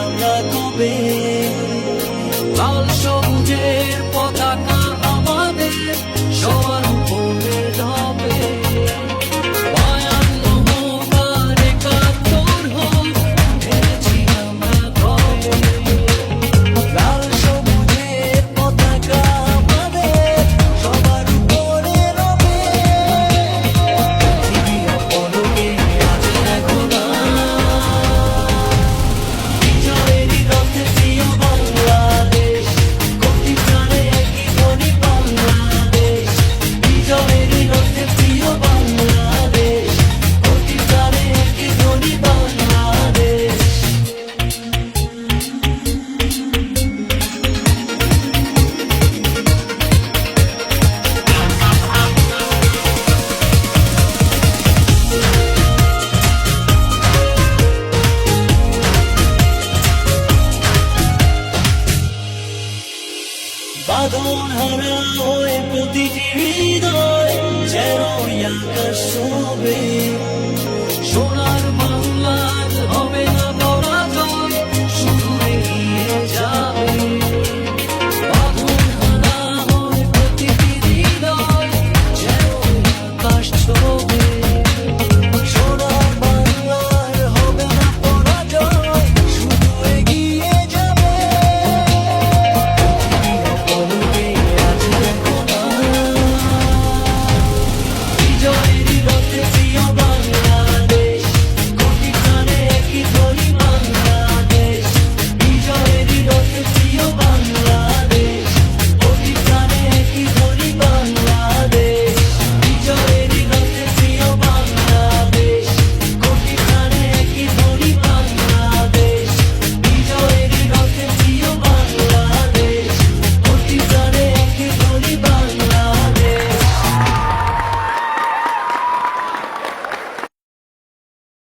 আমরা কবে? লাল সবুজের পতাকা আমাদের সবার উপরে রবে। 52 হোক আর 71 হোক, হেরেছি আমরা কবে? লাল সবুজের পতাকা আমাদের সবার উপরে রবে। পৃথিবী অপলকে আজ দেখো না, বিজয়েরই রথে প্রিয় বাংলাদেশ, কোটি প্রাণে একই ধ্বনি বাংলাদেশ। বিজয়েরই রথে প্রিয় বাংলাদেশ, কোটি প্রাণে একই ধ্বনি বাংলাদেশ। বাঁধন হারা হয়ে প্রতিটি হৃদয় যেন আকাশ শোবে।